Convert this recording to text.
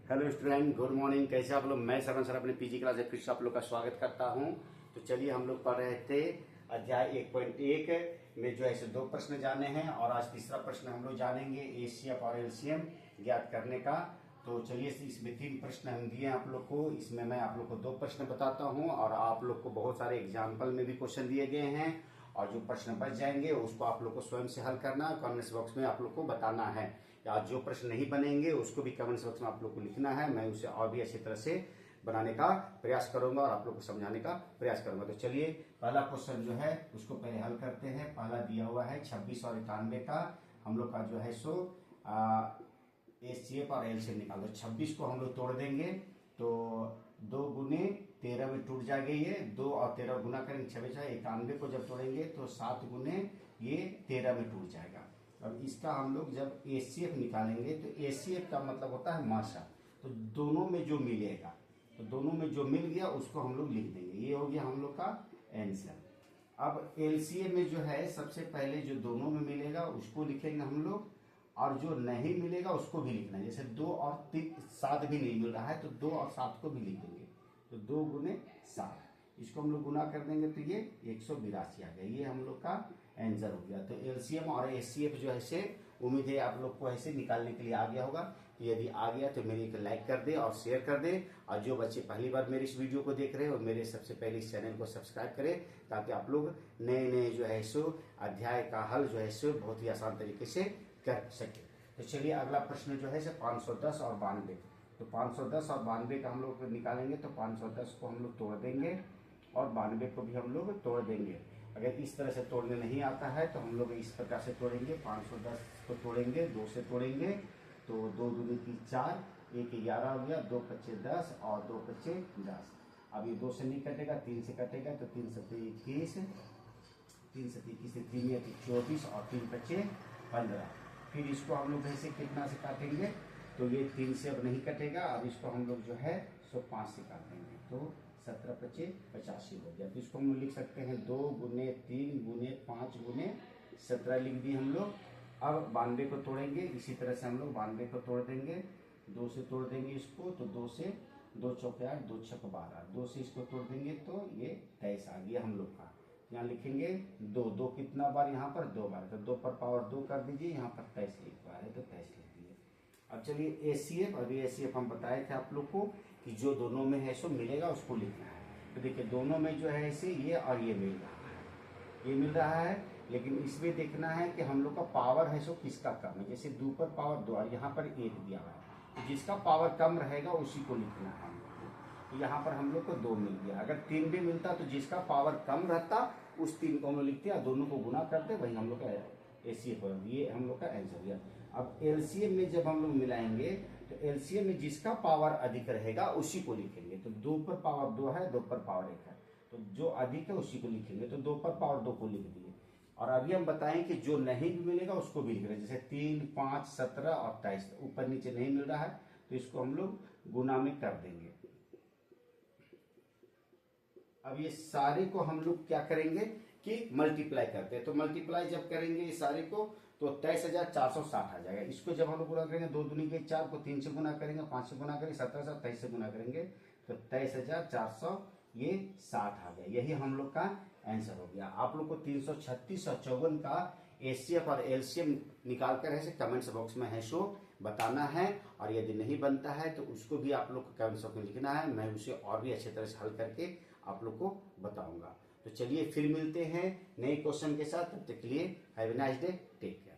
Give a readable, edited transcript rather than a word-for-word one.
Hello student, good morning. कैसे आप लोग? मैं सरवन सर अपने पीजी क्लास से फिर से आप लोग का स्वागत करता हूं। तो चलिए, हम लोग पढ़ रहे थे अध्याय 1.1 में जो है दो प्रश्न जाने हैं और आज तीसरा प्रश्न हम लोग जानेंगे एचसीएफ और एलसीएम ज्ञात करने का। तो चलिए, इसमें 3 प्रश्न हम दिए आप लोग को। इसमें मैं आप लोग को 2 प्रश्न बताता हूँ और आप लोग को बहुत सारे एग्जाम्पल में भी क्वेश्चन दिए गए हैं और जो प्रश्न बच जाएंगे उसको आप लोग को स्वयं से हल करना है। कमेंट्स बॉक्स में आप लोग को बताना है, या जो प्रश्न नहीं बनेंगे उसको भी कमेंट्स बॉक्स में आप लोग को लिखना है। मैं उसे और भी अच्छी तरह से बनाने का प्रयास करूंगा और आप लोग को समझाने का प्रयास करूंगा। तो चलिए, पहला क्वेश्चन जो है उसको पहले हल करते हैं। पहला दिया हुआ है 26 और 91 का हम लोग का जो है एचसीएफ और एलसीएम निकाल दो। 26 को हम लोग तोड़ देंगे तो 2 गुने 13 में टूट जाएगा। ये 2 और 13 गुना करेंगे 26 है। 91 को जब तोड़ेंगे तो 7 गुने ये 13 में टूट जाएगा। अब इसका हम लोग जब एचसीएफ निकालेंगे तो एचसीएफ का मतलब होता है मात्रा। तो दोनों में जो मिलेगा, तो दोनों में जो मिल गया उसको हम लोग लिख देंगे। ये हो गया हम लोग का आंसर। अब एलसीएम में जो है सबसे पहले जो दोनों में मिलेगा उसको लिखेंगे हम लोग, और जो नहीं मिलेगा उसको भी लिखना है। जैसे 2 और 7 भी नहीं मिल रहा है तो 2 और 7 को भी लिख देंगे। तो 2 गुने 7, इसको हम लोग गुना कर देंगे तो ये 182 आ गया। ये हम लोग का आंसर हो गया। तो एलसीएम और एचसीएफ जो है से उम्मीद है आप लोग को ऐसे निकालने के लिए आ गया होगा। तो यदि आ गया तो मेरे एक लाइक कर दे और शेयर कर दे, और जो बच्चे पहली बार मेरे इस वीडियो को देख रहे हैं और मेरे सबसे पहले इस चैनल को सब्सक्राइब करें, ताकि आप लोग नए नए जो है अध्याय का हल जो है बहुत ही आसान तरीके से कर सके। तो चलिए, अगला प्रश्न जो है 510 और 92। तो 510 और 92 का हम लोग निकालेंगे तो 510 को हम लोग तोड़ देंगे और 92 को भी हम लोग तोड़ देंगे। अगर इस तरह से तोड़ने नहीं आता है तो हम लोग इस प्रकार से तोड़ेंगे। 510 को तोड़ेंगे, 2 से तोड़ेंगे तो 2 दूनी की 4, 1 11 हो गया, 2 पच्चे 10 और 2 पच्चे 10। अब ये 2 से नहीं कटेगा, 3 से कटेगा तो 3 सत्ते 21, 3 सत्ते 21 से 3 या 24 और 3 पच्चे 15। फिर इसको हम लोग ऐसे कितना से काटेंगे तो ये 3 से अब नहीं कटेगा। अब इसको हम लोग जो है 5 से काट देंगे तो 17 पच्चे 85 हो गया। तो इसको हम लिख सकते हैं 2 गुने 3 गुने 5 गुने 17 लिख दिए हम लोग। अब 92 को तोड़ेंगे, इसी तरह से हम लोग 92 को तोड़ देंगे। 2 से तोड़ देंगे इसको तो 2 से 2 चौके 8, 2 छक 12, 2 से इसको तोड़ देंगे तो ये 23 आ गया हम लोग का। यहाँ लिखेंगे 2 कितना बार, यहाँ पर 2 बार, तो 2 पर पावर 2 कर दीजिए। यहाँ पर 23 लिख पा रहे तो 23 लिख दिए। अब चलिए एचसीएफ, अभी एचसीएफ हम बताए थे आप लोग को कि जो दोनों में है सो मिलेगा उसको लिखना है। तो देखिए, दोनों में जो है ऐसे ये और ये मिल रहा है, ये मिल रहा है, लेकिन इसमें देखना है कि हम लोग का पावर है सो किसका कम है। जैसे 2 पर पावर 2 और यहाँ पर 1 दिया हुआ है, तो जिसका पावर कम रहेगा उसी को लिखना है। तो यहाँ पर हम लोग को 2 मिल गया। अगर 3 भी मिलता तो जिसका पावर कम रहता उस 3 को हम लोग लिखते हैं, दोनों को गुना करते, वही हम लोग का एचसीएफ हो। ये हम लोग का आंसर दिया। अब एलसीएम में जब हम लोग मिलाएंगे तो एलसीएम में जिसका पावर अधिक रहेगा उसी को लिखेंगे। तो 2 पर पावर 2 है, 2 पर पावर 1 है, तो जो अधिक है उसी को लिखेंगे। तो 2 पर पावर 2 को लिख दिए। और अभी हम बताएं कि जो नहीं भी मिलेगा उसको भी लिख रहे हैं। जैसे 3, 5, 17 और 23 ऊपर नीचे नहीं मिल रहा है तो इसको हम लोग गुना में कर देंगे। अब ये सारे को हम लोग क्या करेंगे कि मल्टीप्लाई करते हैं। तो मल्टीप्लाई जब करेंगे ये सारे को तो 23,460 आ जाएगा। इसको जब हम लोग गुना करेंगे 2 दूनी के 4 को 3 से गुना करेंगे, 5 से गुना करेंगे, 17 से 23 से गुना करेंगे तो 23,460 आ गया। यही हम लोग का आंसर हो गया। आप लोग को 336 और 54 का एचसीएफ और एलसीएम निकाल कर ऐसे कमेंट्स बॉक्स में है सो बताना है, और यदि नहीं बनता है तो उसको भी आप लोग को कमेंट्स बॉक्स में लिखना है। मैं उसे और भी अच्छी तरह से हल करके आप लोग को बताऊंगा। तो चलिए, फिर मिलते हैं नए क्वेश्चन के साथ। तब तक के लिए have a nice day, take care.